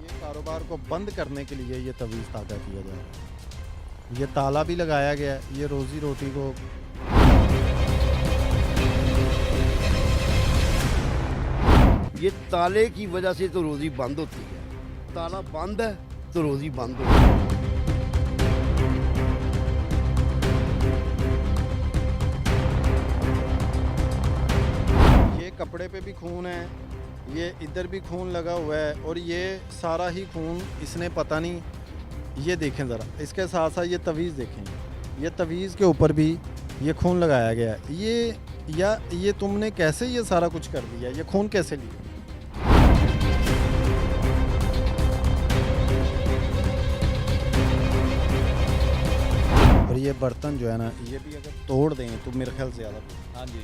ये कारोबार को बंद करने के लिए ये तवीज़ ताज़ा किया जा रहा है। ये ताला भी लगाया गया है, ये रोज़ी रोटी को ये ताले की वजह से तो रोज़ी बंद होती है। ताला बंद है तो रोज़ी बंद होती है। ये कपड़े पे भी खून है, ये इधर भी खून लगा हुआ है और ये सारा ही खून इसने पता नहीं। ये देखें ज़रा, इसके साथ साथ ये तवीज़ देखें, ये तवीज़ के ऊपर भी ये खून लगाया गया है। ये तुमने कैसे ये सारा कुछ कर दिया, ये खून कैसे लिया? और ये बर्तन जो है ना, ये भी अगर तोड़ दें तो मेरे ख्याल से ज़्यादा। हाँ जी।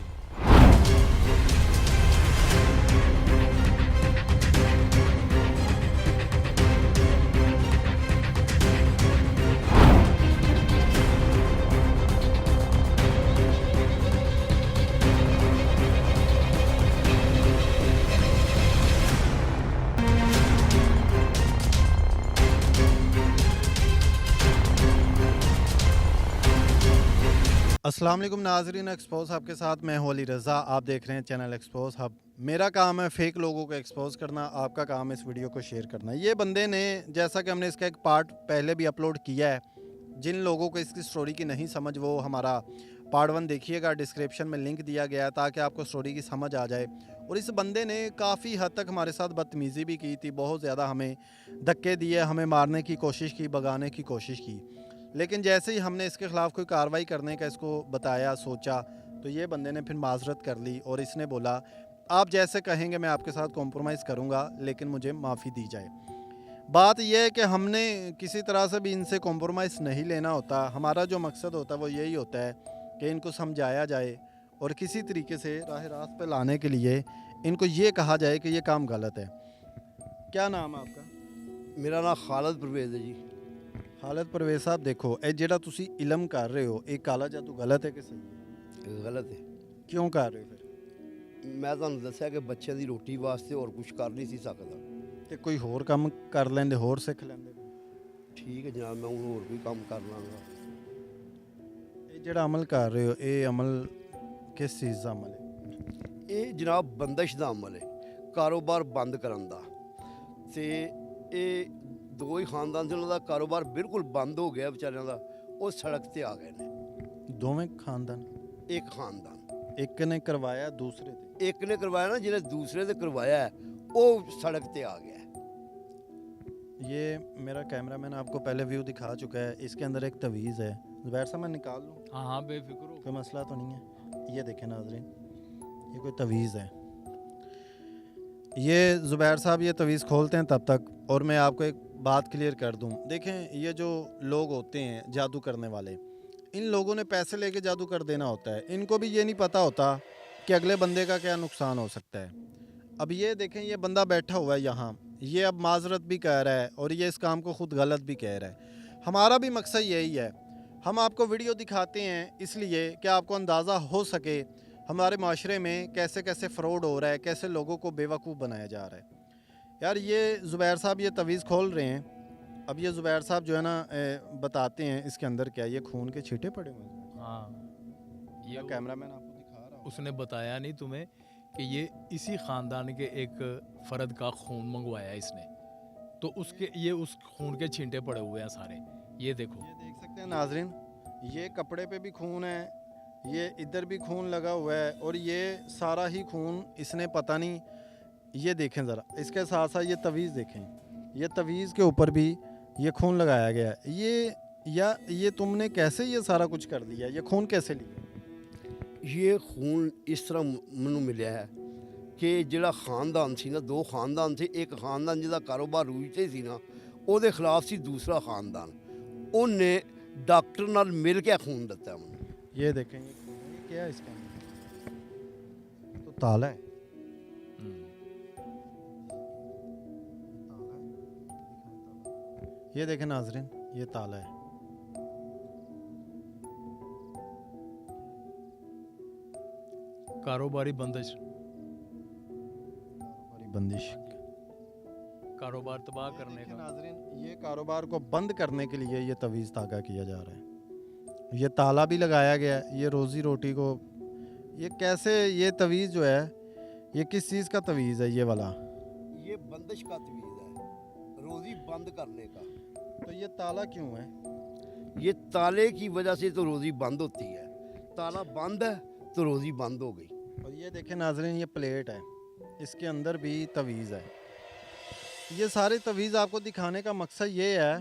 अस्सलाम वालेकुम नाजरीन, एक्सपोज हब के साथ मैं होली रज़ा। आप देख रहे हैं चैनल एक्सपोज हब। मेरा काम है फेक लोगों को एक्सपोज करना, आपका काम है इस वीडियो को शेयर करना। ये बंदे ने, जैसा कि हमने इसका एक पार्ट पहले भी अपलोड किया है, जिन लोगों को इसकी स्टोरी की नहीं समझ वो हमारा पार्ट 1 देखिएगा, डिस्क्रिप्शन में लिंक दिया गया है ताकि आपको स्टोरी की समझ आ जाए। और इस बंदे ने काफ़ी हद तक हमारे साथ बदतमीज़ी भी की थी, बहुत ज़्यादा हमें धक्के दिए, हमें मारने की कोशिश की, भगाने की कोशिश की। लेकिन जैसे ही हमने इसके ख़िलाफ़ कोई कार्रवाई करने का इसको बताया, सोचा, तो ये बंदे ने फिर माजरत कर ली और इसने बोला आप जैसे कहेंगे मैं आपके साथ कॉम्प्रोमाइज़ करूँगा, लेकिन मुझे माफ़ी दी जाए। बात यह है कि हमने किसी तरह से भी इनसे कॉम्प्रोमाइज़ नहीं लेना होता। हमारा जो मकसद होता है वो यही होता है कि इनको समझाया जाए और किसी तरीके से राह रास्त पे लाने के लिए इनको ये कहा जाए कि ये काम गलत है। क्या नाम है आपका? मेरा नाम खालिद परवेज़ है जी। हालत परवेज़ साहब, देखो ਇਹ ਜਿਹੜਾ ਤੁਸੀਂ ਇਲਮ ਕਰ ਰਹੇ ਹੋ, ਇਹ ਕਾਲਾ ਜਾਦੂ ਗਲਤ ਹੈ ਕਿ ਸਹੀ ਹੈ? गलत है। ਕਿਉਂ ਕਰ ਰਹੇ ਹੋ ਫਿਰ? ਮੈਂ ਤੁਹਾਨੂੰ ਦੱਸਿਆ ਕਿ ਬੱਚਿਆਂ ਦੀ ਰੋਟੀ ਵਾਸਤੇ ਹੋਰ ਕੁਝ ਕਰ ਨਹੀਂ ਸੀ ਸਕਦਾ। ਤੇ ਕੋਈ ਹੋਰ ਕੰਮ ਕਰ ਲੈਂਦੇ, ਹੋਰ ਸਿੱਖ ਲੈਂਦੇ। ਠੀਕ ਹੈ ਜਨਾਬ, ਮੈਂ ਹੁਣ ਹੋਰ ਕੋਈ ਕੰਮ ਕਰ ਲਾਂਗਾ। ਇਹ ਜਿਹੜਾ ਅਮਲ ਕਰ ਰਹੇ ਹੋ, ਇਹ ਅਮਲ ਕਿਸ ਚੀਜ਼ ਦਾ ਅਮਲ ਹੈ? ਇਹ ਜਨਾਬ ਬੰਦਸ਼ ਦਾ ਅਮਲ ਹੈ, ਕਾਰੋਬਾਰ ਬੰਦ ਕਰਨ ਦਾ। ਤੇ ਇਹ ਦੋ ਹੀ ਖਾਨਦਾਨ ਸੀ, ਉਹਨਾਂ ਦਾ ਕਾਰੋਬਾਰ ਬਿਲਕੁਲ ਬੰਦ ਹੋ ਗਿਆ ਵਿਚਾਰਿਆਂ ਦਾ, ਉਹ ਸੜਕ ਤੇ ਆ ਗਏ ਨੇ। ਦੋਵੇਂ ਖਾਨਦਾਨ? ਇੱਕ ਖਾਨਦਾਨ, ਇੱਕ ਨੇ ਕਰਵਾਇਆ, ਦੂਸਰੇ ਤੇ? ਇੱਕ ਨੇ ਕਰਵਾਇਆ ਨਾ, ਜਿਹਨੇ ਦੂਸਰੇ ਤੇ ਕਰਵਾਇਆ ਹੈ, ਉਹ ਸੜਕ ਤੇ आ गया है। ये मेरा कैमरामैन आपको पहले व्यू दिखा चुका है। इसके अंदर एक तवीज़ है। ज़ुबैर साहब मैं निकाल लूँ? हाँ हाँ, बेफिक्र हो। कोई मसला तो नहीं है? ये देखें नाजरीन, ये कोई तवीज़ है। ये ज़ुबैर साहब ये तवीज़ खोलते हैं तब तक, और मैं आपको एक बात क्लियर कर दूं। देखें, ये जो लोग होते हैं जादू करने वाले, इन लोगों ने पैसे लेके जादू कर देना होता है। इनको भी ये नहीं पता होता कि अगले बंदे का क्या नुकसान हो सकता है। अब ये देखें, ये बंदा बैठा हुआ है यहाँ, ये अब माजरत भी कह रहा है और ये इस काम को ख़ुद गलत भी कह रहा है। हमारा भी मकसद यही है, हम आपको वीडियो दिखाते हैं इसलिए कि आपको अंदाज़ा हो सके हमारे माशरे में कैसे कैसे फ़्रॉड हो रहा है, कैसे लोगों को बेवकूफ़ बनाया जा रहा है। यार ये ज़ुबैर साहब ये तवीज़ खोल रहे हैं। अब ये ज़ुबैर साहब जो है ना बताते हैं इसके अंदर क्या, ये खून के छींटे पड़े हुए हैं। हाँ, ये ये कैमरामैन आपको दिखा रहा हूँ। उसने बताया नहीं तुम्हें कि ये इसी ख़ानदान के एक फ़र्द का खून मंगवाया इसने, तो उसके ये उस खून के छींटे पड़े हुए हैं सारे। ये देखो, ये देख सकते हैं नाजरीन, ये कपड़े पे भी खून है, ये इधर भी खून लगा हुआ है और ये सारा ही खून इसने पता नहीं। ये देखें ज़रा, इसके साथ साथ ये तवीज़ देखें, ये तवीज़ के ऊपर भी ये खून लगाया गया है। ये तुमने कैसे ये सारा कुछ कर दिया, ये खून कैसे लिया? ਇਹ ਖੂਨ ਇਸ ਤਰ੍ਹਾਂ ਮੈਨੂੰ ਮਿਲਿਆ ਹੈ ਕਿ ਜਿਹੜਾ ਖਾਨਦਾਨ ਸੀ ਨਾ, ਦੋ ਖਾਨਦਾਨ ਸੀ। ਇੱਕ ਖਾਨਦਾਨ ਜਿਹਦਾ ਕਾਰੋਬਾਰ ਰੂਜ ਤੇ ਸੀ ਨਾ, ਉਹਦੇ ਖਿਲਾਫ ਸੀ ਦੂਸਰਾ ਖਾਨਦਾਨ। ਉਹਨੇ ਡਾਕਟਰ ਨਾਲ ਮਿਲ ਕੇ ਖੂਨ ਦਿੱਤਾ ਮੈਨੂੰ। ये देखें, ये खून है, ये क्या है इसके अंदर? तो ताला है। ये देखें नाजरीन, ये ताला है। कारोबारी बंदिश, हमारी बंदिश, कारोबार तबाह करने देखिए का। नाज़रीन, ये कारोबार को बंद करने के लिए ये तवीज़ तागा किया जा रहा है। ये ताला भी लगाया गया है। ये रोज़ी रोटी को, ये कैसे, ये तवीज़ जो है ये किस चीज़ का तवीज़ है ये वाला? ये बंदिश का तवीज़ है, रोज़ी बंद करने का। तो ये ताला क्यों है? ये ताले की वजह से तो रोज़ी बंद होती है। ताला बंद है तो रोज़ी बंद हो गई। और ये देखें नाज़रीन, ये प्लेट है, इसके अंदर भी तवीज़ है। ये सारे तवीज़ आपको दिखाने का मकसद ये है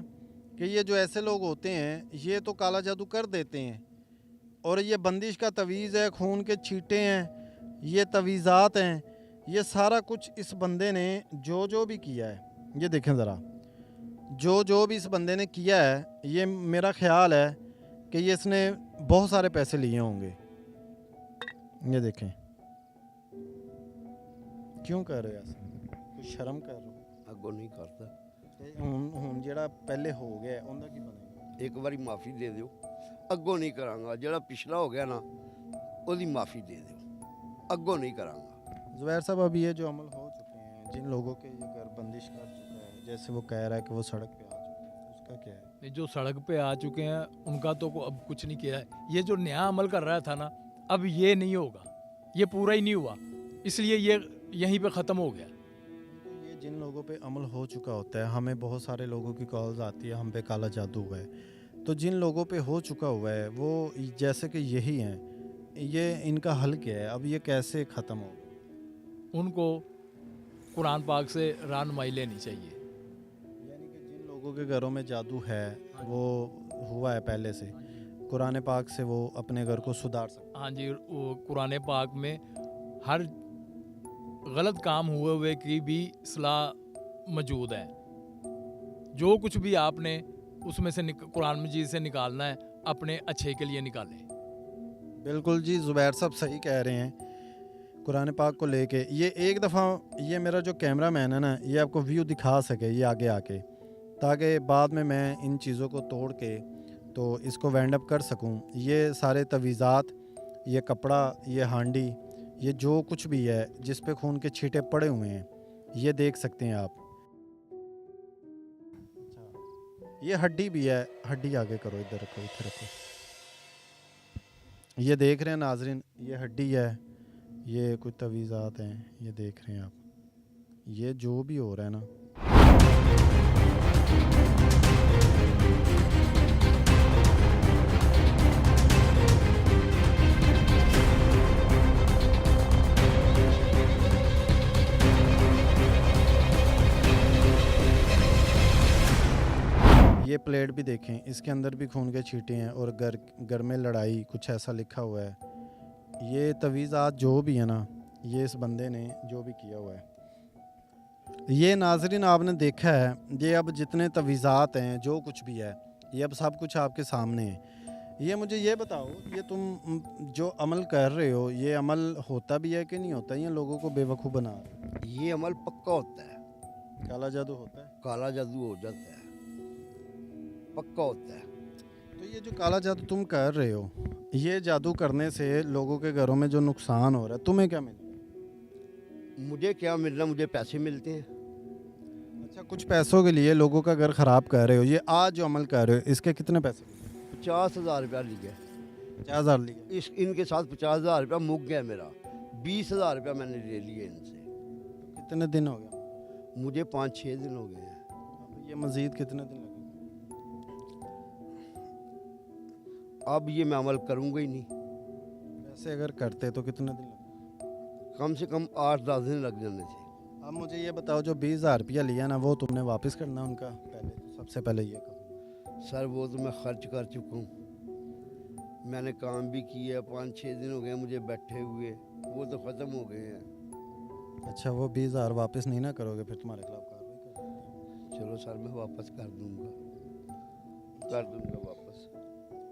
कि ये जो ऐसे लोग होते हैं ये तो काला जादू कर देते हैं, और ये बंदिश का तवीज़ है, खून के छींटे हैं, ये तवीज़ात हैं, ये सारा कुछ इस बंदे ने जो भी किया है, ये देखें ज़रा, जो भी इस बंदे ने किया है, ये मेरा ख्याल है कि ये इसने बहुत सारे पैसे लिए होंगे। ये देखें, क्यों कर रहे हो ऐसा? कुछ शर्म कर रहे हो? अगों नहीं करता। ਹੁਣ ਜਿਹੜਾ ਪਹਿਲੇ ਹੋ ਗਿਆ ਉਹਦਾ ਕੀ ਬਣੇਗਾ? एक बारी माफ़ी दे दो, अगों नहीं करांगा। ਜਿਹੜਾ पिछला हो गया ना, ਉਹਦੀ माफ़ी दे दो, अगों नहीं करांगा। जुबैर साहब, अब ये जो अमल हो चुके हैं, जिन लोगों के ये घर बंदिश कर चुका है, जैसे वो कह रहा है कि वो सड़क पे आ चुका है, उसका क्या है? नहीं, जो सड़क पे आ चुके हैं उनका तो अब कुछ नहीं किया है। ये जो नया अमल कर रहा था ना, अब ये नहीं होगा, ये पूरा ही नहीं हुआ, इसलिए ये यहीं पे ख़त्म हो गया। तो ये जिन लोगों पे अमल हो चुका होता है, हमें बहुत सारे लोगों की कॉल्स आती है, हम पे काला जादू हुआ है, तो जिन लोगों पे हो चुका हुआ है वो जैसे कि यही हैं, ये इनका हल क्या है? अब ये कैसे ख़त्म होगा? उनको कुरान पाक से रहनुमाई लेनी चाहिए। यानी कि जिन लोगों के घरों में जादू है, वो हुआ है पहले से, कुरान पाक से वो अपने घर को सुधार सकते हाँ जी, वो कुरान पाक में हर गलत काम हुए हुए की भी सलाह मौजूद है। जो कुछ भी आपने उसमें से कुरान मजीद से निकालना है, अपने अच्छे के लिए निकालें। हैं। बिल्कुल जी, ज़ुबैर साहब सही कह रहे हैं। कुरान पाक को लेके ये एक दफ़ा, ये मेरा जो कैमरा मैन है ना, ये आपको व्यू दिखा सके ये आगे आके, ताकि बाद में मैं इन चीज़ों को तोड़ के तो इसको वाइंड अप कर सकूं। ये सारे तवीज़ात, ये कपड़ा, ये हांडी, ये जो कुछ भी है जिस पे खून के छींटे पड़े हुए हैं, ये देख सकते हैं आप। ये हड्डी भी है, हड्डी आगे करो, इधर रखो, इधर रखो। ये देख रहे हैं नाजरीन, ये हड्डी है, ये कुछ तवीज़ात हैं, ये देख रहे हैं आप। ये जो भी हो रहा है ना, ये प्लेट भी देखें, इसके अंदर भी खून के छींटे हैं, और घर में लड़ाई कुछ ऐसा लिखा हुआ है। ये तवीज़ात जो भी है ना, ये इस बंदे ने जो भी किया हुआ है। ये नाजरीन आपने देखा है, ये अब जितने तवीज़ात हैं, जो कुछ भी है, ये अब सब कुछ आपके सामने है। ये मुझे ये बताओ, ये तुम जो अमल कर रहे हो, ये अमल होता भी है कि नहीं होता? ये लोगों को बेवकूफ़ बना रहे हो? ये अमल पक्का होता है। काला जादू होता है? काला जादू हो जाता है, पक्का होता है। तो ये जो काला जादू तुम कर रहे हो, ये जादू करने से लोगों के घरों में जो नुकसान हो रहा है, तुम्हें क्या मिल रहा है? मुझे क्या मिल रहा, मुझे पैसे मिलते हैं। अच्छा, कुछ पैसों के लिए लोगों का घर ख़राब कर रहे हो। ये आज जो अमल कर रहे हो, इसके कितने पैसे? 50,000 रुपया लिया। 50,000 लिए? इस इनके साथ 50,000 रुपया मुक गया मेरा। 20,000 रुपया मैंने ले लिए इनसे। कितने दिन हो गए? मुझे 5-6 दिन हो गए हैं। अब ये मज़ीद कितने दिन लगेंगे? अब ये मैं अमल करूँगा ही नहीं। वैसे अगर करते तो कितने दिन लगते? कम से कम 8-10 दिन लग जाने थे। अब मुझे ये बताओ, जो 20,000 रुपया लिया ना, वो तुमने वापस करना उनका? पहले सबसे पहले ये कहो। सर वो तो मैं खर्च कर चुका हूँ, मैंने काम भी किया। 5-6 दिन हो गए मुझे बैठे हुए, वो तो ख़त्म हो गए हैं। अच्छा, वो 20,000 वापस नहीं ना करोगे, फिर तुम्हारे खिलाफ कार्रवाई कर सकते हैं। चलो सर, मैं वापस कर दूँगा वापस।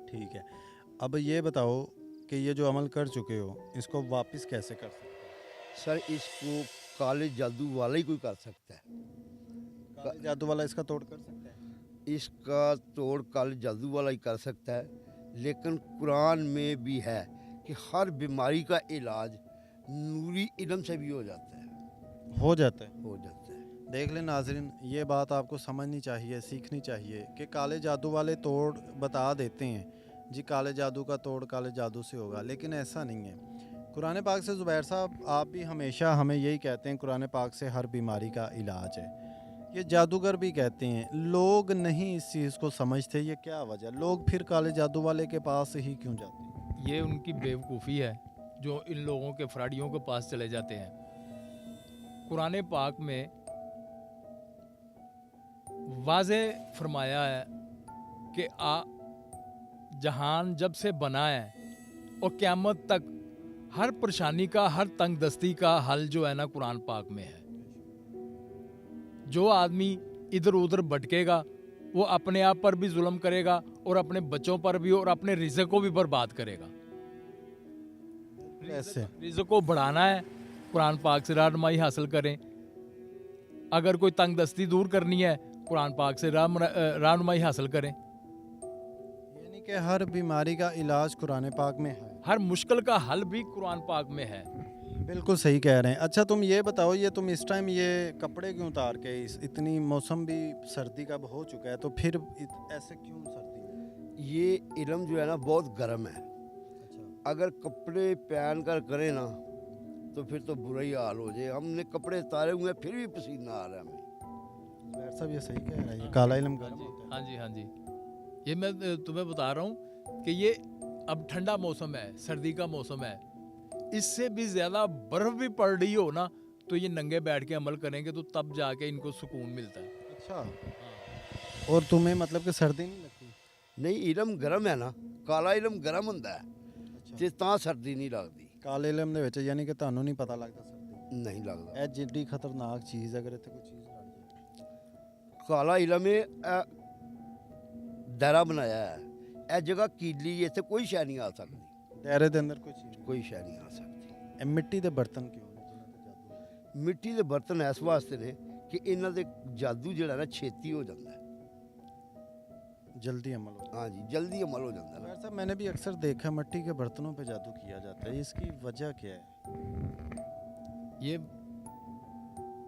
ठीक है। अब ये बताओ कि ये जो अमल कर चुके हो, इसको वापस कैसे कर सकते हो? सर इसको काले जादू वाला ही कोई कर सकता है। काले जादू वाला इसका तोड़ कर सकता है? इसका तोड़ काले जादू वाला ही कर सकता है, लेकिन कुरान में भी है कि हर बीमारी का इलाज नूरी इल्म से भी हो जाता है। हो जाता है। हो जाता है। देख लें नाजरीन, ये बात आपको समझनी चाहिए, सीखनी चाहिए कि काले जादू वाले तोड़ बता देते हैं जी, काले जादू का तोड़ काले जादू से होगा, लेकिन ऐसा नहीं है। कुरान पाक से ज़ुबैर साहब आप भी हमेशा हमें यही कहते हैं, कुरान पाक से हर बीमारी का इलाज है। ये जादूगर भी कहते हैं, लोग नहीं इस चीज़ को समझते, ये क्या वजह, लोग फिर काले जादू वाले के पास ही क्यों जाते हैं? ये उनकी बेवकूफ़ी है जो इन लोगों के फ्राडियों के पास चले जाते हैं। कुरान पाक में वाज़े फरमाया है कि जहान जब से बना है और क़यामत तक हर परेशानी का, हर तंग दस्ती का हल जो है ना कुरान पाक में है। जो आदमी इधर उधर भटकेगा वो अपने आप पर भी जुल्म करेगा और अपने बच्चों पर भी, और अपने रिज़्क को भी बर्बाद करेगा। कैसे? रिज़्क को बढ़ाना है, कुरान पाक से रहनुमाई हासिल करें। अगर कोई तंग दस्ती दूर करनी है, कुरान पाक से रहनुमाई हासिल करें। यानी कि हर बीमारी का इलाज कुरान पाक में है, हर मुश्किल का हल भी कुरान पाक में है। बिल्कुल सही कह रहे हैं। अच्छा तुम ये बताओ, ये तुम इस टाइम ये कपड़े क्यों उतार के, इतनी मौसम भी सर्दी का हो चुका है, तो फिर ऐसे क्यों सर्दी में? ये इल्म जो है ना बहुत गर्म है। अच्छा, अगर कपड़े पहन कर करें ना तो फिर तो बुरा ही हाल हो जाए। हमने कपड़े उतारे हुए हैं, फिर भी पसीना आ रहा है हमें। ज़ुबैर साहब ये सही कह रहा है, ये काला इल्म गर्म होता है। हाँ जी, हाँ जी। ये मैं तुम्हें बता रहा हूँ कि ये अब ठंडा मौसम है, सर्दी का मौसम है। इससे भी ज़्यादा बर्फ़ भी पड़ रही हो ना तो ये नंगे बैठ के अमल करेंगे तो तब जाके इनको सुकून मिलता है। अच्छा, और तुम्हें मतलब कि सर्दी नहीं लगती? नहीं, इल्म गर्म है ना, काला इल्म गर्म ਹੁੰਦਾ ਹੈ अच्छा, ਤੇ ਤਾਂ ਸਰਦੀ ਨਹੀਂ ਲੱਗਦੀ। काले इल्म ਦੇ ਵਿੱਚ ਯਾਨੀ ਕਿ ਤੁਹਾਨੂੰ ਨਹੀਂ ਪਤਾ ਲੱਗਦਾ ਸਰਦੀ? ਨਹੀਂ ਲੱਗਦਾ। ਇਹ ਜਿੱਡੀ ਖਤਰਨਾਕ ਚੀਜ਼ ਅਗਰ ਇੱਥੇ ਕੋਈ ਚੀਜ਼ ਲੜ ਜਾਏ। ਕਾਲਾ ਇਲਮ ਇਹ ਦਾਇਰਾ ਬਣਾਇਆ ਹੈ। ਇਹ ਜਗ੍ਹਾ ਕੀਲੀ, ਇੱਥੇ ਕੋਈ ਸ਼ੈ ਨਹੀਂ ਆ ਸਕਦੀ, ਦਾਇਰੇ ਦੇ ਅੰਦਰ ਕੋਈ ਚੀਜ਼ ਨਹੀਂ। ਕੋਈ ਸ਼ੈ ਨਹੀਂ ਆ ਸਕਦੀ। ਇਹ ਮਿੱਟੀ ਦੇ ਬਰਤਨ ਕਿਉਂ ਨੇ ਜਿਨ੍ਹਾਂ ਤੇ ਜਾਦੂ ਹੈ? ਮਿੱਟੀ ਦੇ ਬਰਤਨ ਇਸ ਵਾਸਤੇ ਨੇ ਕਿ ਇਹਨਾਂ ਦੇ ਜਾਦੂ ਜਿਹੜਾ ਨਾ ਛੇਤੀ ਹੋ ਜਾਂਦਾ ਹੈ। जल्दी अमल हो। हाँ जी, जल्दी अमल हो जाता है ना। वैसे मैंने भी अक्सर देखा है मिट्टी के बर्तनों पे जादू किया जाता है, इसकी वजह क्या है? ये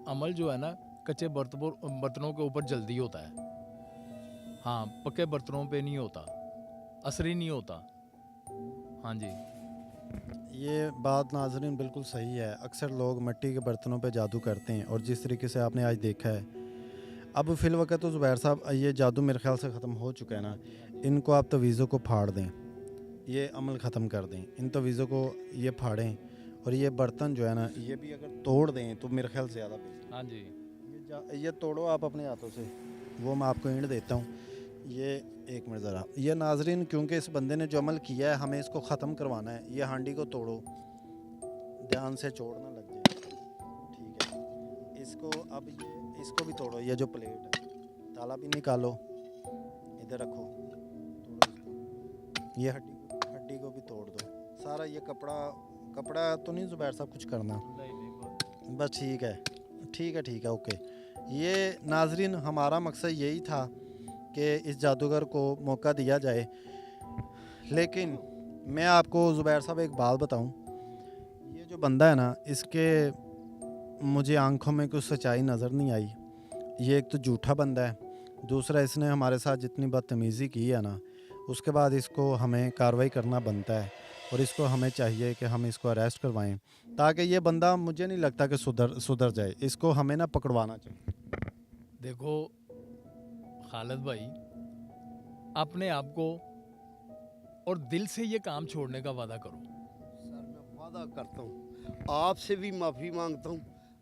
अमल जो है ना कच्चे बर्तनों के ऊपर जल्दी होता है। हाँ, पक्के बर्तनों पे नहीं होता, असरी नहीं होता। हाँ जी, ये बात नाजरीन बिल्कुल सही है। अक्सर लोग मिट्टी के बर्तनों पे जादू करते हैं, और जिस तरीके से आपने आज देखा है, अब फिल वक्त तो ज़ुबैर साहब ये जादू मेरे ख्याल से ख़त्म हो चुका है ना, इनको आप तवीज़ों को फाड़ दें, ये अमल ख़त्म कर दें, इन तवीज़ों को ये फाड़ें, और ये बर्तन जो है ना ये भी अगर तोड़ दें तो मेरे ख्याल से ज़्यादा बेहतर। हाँ जी, ये तोड़ो आप अपने हाथों से, वो मैं आपको ईंट देता हूँ। ये एक मिनट ज़रा, ये नाजरीन क्योंकि इस बंदे ने जो अमल किया है हमें इसको ख़त्म करवाना है। ये हांडी को तोड़ो, ध्यान से चोट ना लग जाए, ठीक है। इसको अब ये इसको भी तोड़ो, ये जो प्लेट है ताला भी निकालो, इधर रखो, तोड़ो इसको। ये हड्डी को भी तोड़ दो सारा। ये कपड़ा तो नहीं ज़ुबैर साहब कुछ करना, बस ठीक है, ठीक है, ठीक है, ओके। ये नाजरीन हमारा मकसद यही था कि इस जादूगर को मौका दिया जाए, लेकिन मैं आपको ज़ुबैर साहब एक बात बताऊं, ये जो बंदा है ना इसके मुझे आंखों में कुछ सच्चाई नज़र नहीं आई। ये एक तो झूठा बंदा है, दूसरा इसने हमारे साथ जितनी बदतमीज़ी की है ना उसके बाद इसको हमें कार्रवाई करना बनता है, और इसको हमें चाहिए कि हम इसको अरेस्ट करवाएं ताकि ये बंदा, मुझे नहीं लगता कि सुधर जाए। इसको हमें ना पकड़वाना चाहिए। देखो खालिद भाई, अपने आप को और दिल से ये काम छोड़ने का वादा करो। सर मैं वादा करता हूँ, आपसे भी माफ़ी मांगता हूँ,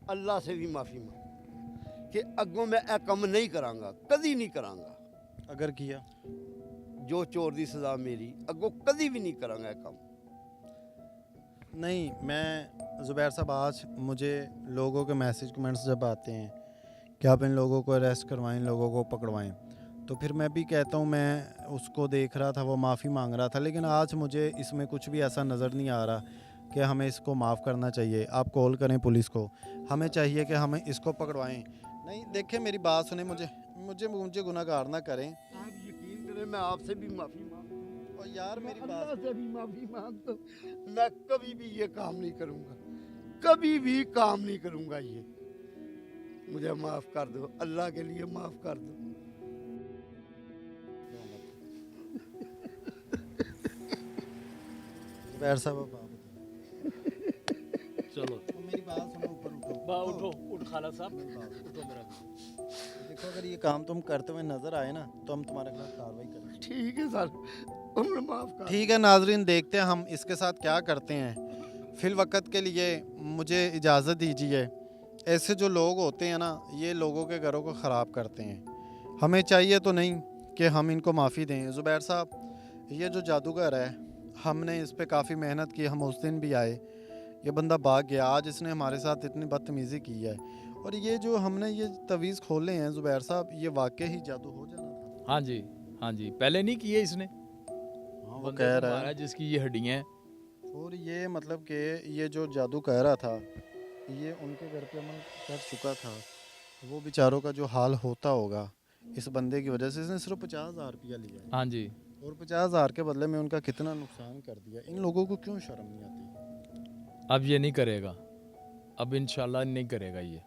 अल्लाह से भी माफ़ी मांगता हूँ कि अगों मैं यह कम नहीं करांगा, कदी नहीं करांगा। अगर किया जो चोर दी सज़ा मेरी, अगों कदी भी नहीं करांगा यह कम। नहीं, मैं ज़ुबैर साहब आज मुझे लोगों के मैसेज कमेंट्स जब आते हैं कि आप इन लोगों को अरेस्ट करवाएं, इन लोगों को पकड़वाएं, तो फिर मैं भी कहता हूँ, मैं उसको देख रहा था, वो माफ़ी मांग रहा था, लेकिन आज मुझे इसमें कुछ भी ऐसा नज़र नहीं आ रहा कि हमें इसको माफ़ करना चाहिए। आप कॉल करें पुलिस को, हमें चाहिए कि हमें इसको पकड़वाएं। नहीं देखें, मेरी बात सुने, मुझे गुनाहगार ना करें। आप यकीन करें, मैं आपसे भी माफ़ी मांगता हूँ और यार मेरी अल्लाह बात, से भी माफ़ी मांगता हूँ। मैं कभी भी ये काम नहीं करूँगा, कभी भी काम नहीं करूँगा ये। मुझे माफ़ कर दो, अल्लाह के लिए माफ़ कर दो। जुबैर साहब अब आप बताइए। चलो मेरी बात सुनो, ऊपर उठो। उठो उठ खाला साहब उठो मेरा भी। देखो अगर ये काम तुम करते हुए नजर आए ना तो हम तुम्हारे खिलाफ कार्रवाई करेंगे। ठीक है सर, हमें माफ़ कर। ठीक है नाजरीन, देखते हैं हम इसके साथ क्या करते हैं। फिल वक्त के लिए मुझे इजाज़त दीजिए। ऐसे जो लोग होते हैं ना, ये लोगों के घरों को ख़राब करते हैं। हमें चाहिए तो नहीं कि हम इनको माफ़ी दें। ज़ुबैर साहब, ये जो जादूगर है, हमने इस पे काफ़ी मेहनत की। हम उस दिन भी आए, ये बंदा भाग गया। आज इसने हमारे साथ इतनी बदतमीज़ी की है। और ये जो हमने ये तवीज़ खोले हैं ज़ुबैर साहब, ये वाकई ही जादू हो जाना था। हाँ जी, हाँ जी, पहले नहीं किए इसने। हाँ, वो बंदे कह को रहा मारा है। जिसकी ये हड्डियाँ हैं। और ये मतलब कि ये जो जादू कह रहा था, ये उनके घर पे अमल कर चुका था। वो बेचारों का जो हाल होता होगा इस बंदे की वजह से। इसने सिर्फ 50,000 रुपया लिया है हाँ जी, और 50,000 के बदले में उनका कितना नुकसान कर दिया। इन लोगों को क्यों शर्म नहीं आती? अब ये नहीं करेगा, अब इंशाल्लाह नहीं करेगा ये।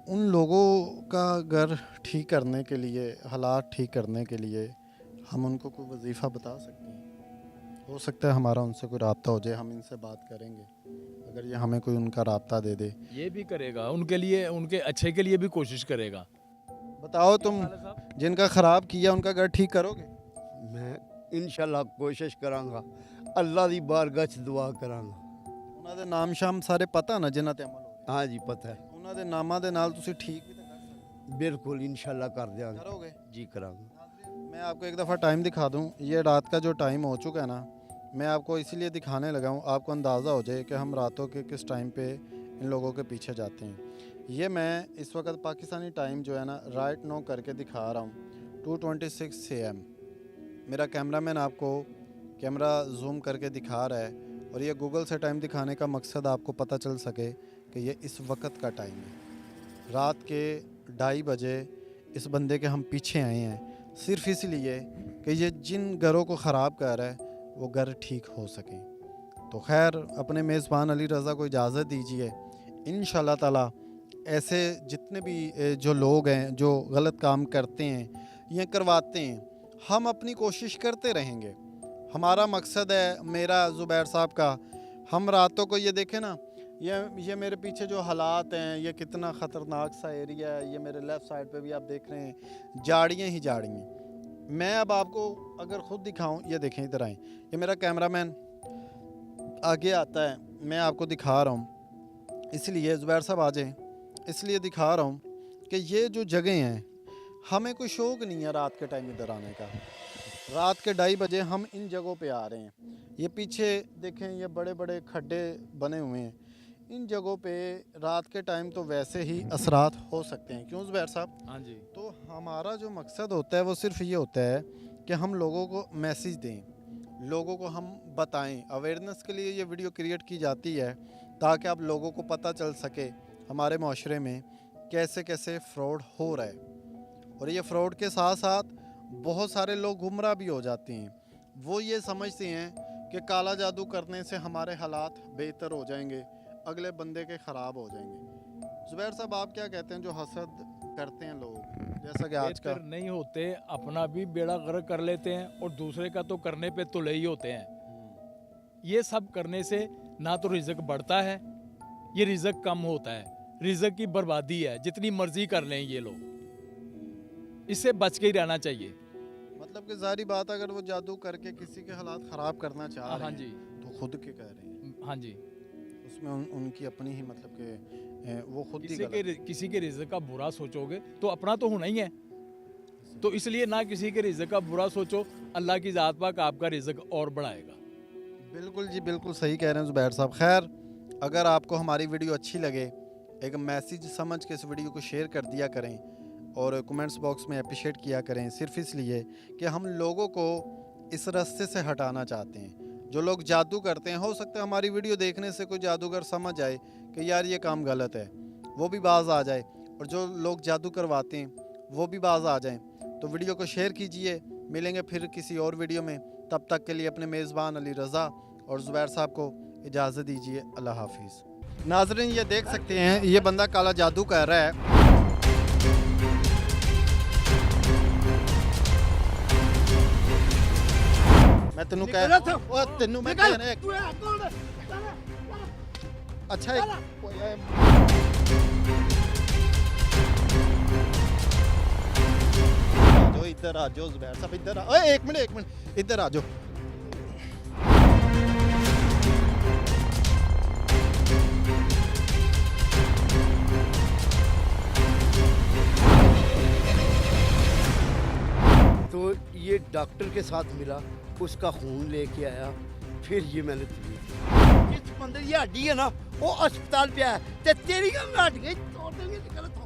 उन लोगों का घर ठीक करने के लिए, हालात ठीक करने के लिए हम उनको कोई वजीफ़ा बता सकते हैं। हो सकता है हमारा उनसे कोई राब्ता हो जाए, हम इनसे बात करेंगे। अगर ये हमें कोई उनका राब्ता दे दे। ये भी करेगा, उनके लिए, उनके अच्छे के लिए भी कोशिश करेगा। बताओ तुम, खाला साहब, जिनका ख़राब किया उनका घर ठीक करोगे? मैं इंशाल्लाह कोशिश करांगा, अल्लाह दी बारगाह च दुआ करांगा। ਉਹਨਾਂ ਦੇ ਨਾਮ ਸ਼ਾਮ ਸਾਰੇ ਪਤਾ ਨਾ ਜਿਨ੍ਹਾਂ ਤੇ ਅਮਲ ਹੋ हाँ जी पता है, ਗਿਆ। ਉਹਨਾਂ ਦੇ ਨਾਮਾਂ ਦੇ ਨਾਲ ਤੁਸੀਂ ਠੀਕ ਵੀ ਤਾਂ ਕਰ ਸਕਦੇ बिल्कुल इंशाल्लाह कर देंगे करोगे। जी, करांगा। मैं आपको एक दफ़ा टाइम दिखा दूं। ये रात का जो टाइम हो चुका है ना, मैं आपको इसीलिए दिखाने लगा हूं, आपको अंदाज़ा हो जाए कि हम रातों के किस टाइम पे इन लोगों के पीछे जाते हैं। ये मैं इस वक्त पाकिस्तानी टाइम जो है ना राइट नो करके दिखा रहा हूँ, 2:26 AM। मेरा कैमरामैन आपको कैमरा जूम करके दिखा रहा है। और ये गूगल से टाइम दिखाने का मकसद आपको पता चल सके कि ये इस वक्त का टाइम है। रात के 2:30 बजे इस बंदे के हम पीछे आए हैं, सिर्फ इसलिए कि ये जिन घरों को ख़राब कर रहा है वो घर ठीक हो सकें। तो खैर, अपने मेज़बान अली रज़ा को इजाज़त दीजिए। इंशाल्लाह ताला ऐसे जितने भी जो लोग हैं जो गलत काम करते हैं या करवाते हैं, हम अपनी कोशिश करते रहेंगे। हमारा मकसद है, मेरा ज़ुबैर साहब का, हम रातों को ये देखें ना, ये मेरे पीछे जो हालात हैं, ये कितना ख़तरनाक सा एरिया है। ये मेरे लेफ़्ट साइड पे भी आप देख रहे हैं, झाड़ियाँ ही झाड़ियाँ। मैं अब आपको अगर ख़ुद दिखाऊं, ये देखें, इधर आएँ, ये मेरा कैमरामैन आगे आता है, मैं आपको दिखा रहा हूँ। इसलिए ज़ुबैर साहब आ जाएँ, इसलिए दिखा रहा हूँ कि ये जो जगह हैं, हमें कोई शौक़ नहीं है रात के टाइम इधर आने का। रात के 2:30 बजे हम इन जगहों पे आ रहे हैं। ये पीछे देखें, ये बड़े बड़े खड्डे बने हुए हैं। इन जगहों पे रात के टाइम तो वैसे ही असरात हो सकते हैं, क्यों ज़ुबैर साहब? हाँ जी, तो हमारा जो मकसद होता है वो सिर्फ ये होता है कि हम लोगों को मैसेज दें, लोगों को हम बताएं। अवेयरनेस के लिए ये वीडियो क्रिएट की जाती है ताकि आप लोगों को पता चल सके हमारे माशरे में कैसे कैसे फ़्रॉड हो रहा है। और ये फ़्रॉड के साथ साथ बहुत सारे लोग गुमराह भी हो जाते हैं। वो ये समझते हैं कि काला जादू करने से हमारे हालात बेहतर हो जाएंगे, अगले बंदे के ख़राब हो जाएंगे। ज़ुबैर साहब, आप क्या कहते हैं जो हसद करते हैं लोग, जैसा कि आज का? बेहतर नहीं होते, अपना भी बेड़ा गर्क कर लेते हैं और दूसरे का तो करने पे तुले ही होते हैं। ये सब करने से ना तो रिज़्क बढ़ता है, ये रिज़्क कम होता है, रिज़्क की बर्बादी है। जितनी मर्जी कर लें ये लोग, इससे बच के ही रहना चाहिए। मतलब कि जारी बात, अगर वो जादू करके किसी के हालात ख़राब करना चाह रहे हाँ हैं जी, तो खुद के कह रहे हैं, हाँ जी, उसमें उनकी अपनी ही मतलब कि वो खुद ही किसी गलत है। किसी के रिज़्क का बुरा सोचोगे तो अपना तो होना ही है। तो इसलिए ना किसी के रिज़्क का बुरा सोचो, अल्लाह की ज़ात पाक आपका रिज़्क और बढ़ाएगा। बिल्कुल जी, बिल्कुल सही कह रहे हैं ज़ुबैर साहब। खैर, अगर आपको हमारी वीडियो अच्छी लगे, एक मैसेज समझ के इस वीडियो को शेयर कर दिया करें और कमेंट्स बॉक्स में अप्रिशिएट किया करें, सिर्फ इसलिए कि हम लोगों को इस रास्ते से हटाना चाहते हैं। जो लोग जादू करते हैं, हो सकता है हमारी वीडियो देखने से कोई जादूगर समझ आए कि यार ये काम गलत है, वो भी बाज आ जाए, और जो लोग जादू करवाते हैं वो भी बाज आ जाएं। तो वीडियो को शेयर कीजिए। मिलेंगे फिर किसी और वीडियो में, तब तक के लिए अपने मेज़बान अली रज़ा और ज़ुबैर साहब को इजाज़त दीजिए। अल्लाह हाफिज़। नाजरीन ये देख सकते हैं ये बंदा काला जादू कर रहा है। मैं तेनू कह निकल इत्थों। ओ तेनू मैं निकल। कहना तू है कौन है? चल, अच्छा चल। जो इधर आ जाओ जुबैर साहब इधर आ। ओए एक मिनट इधर आ जाओ। तो ये डॉक्टर के साथ मिला, उसका खून लेके आया, फिर ये मैंने तबीयत जिस बंदे की हड्डी है ना वो अस्पताल पे है ते तेरी हड्डी तोड़ देंगे। निकल तो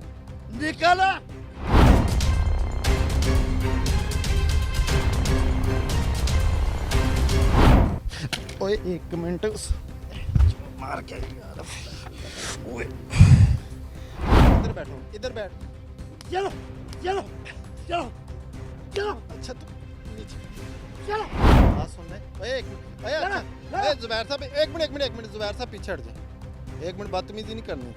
निकल। ओए एक मिनट मार के यार। ओए इधर बैठो इधर बैठ। चलो चलो चलो चलो अच्छा तू नीचे चलो। बात सुन ले। ओए एक मिनट ओए चलो, अच्छा चलो। ओए जुबैर साहब एक मिनट जुबैर साहब पीछे हट जा। एक मिनट बदतमीजी नहीं करनी।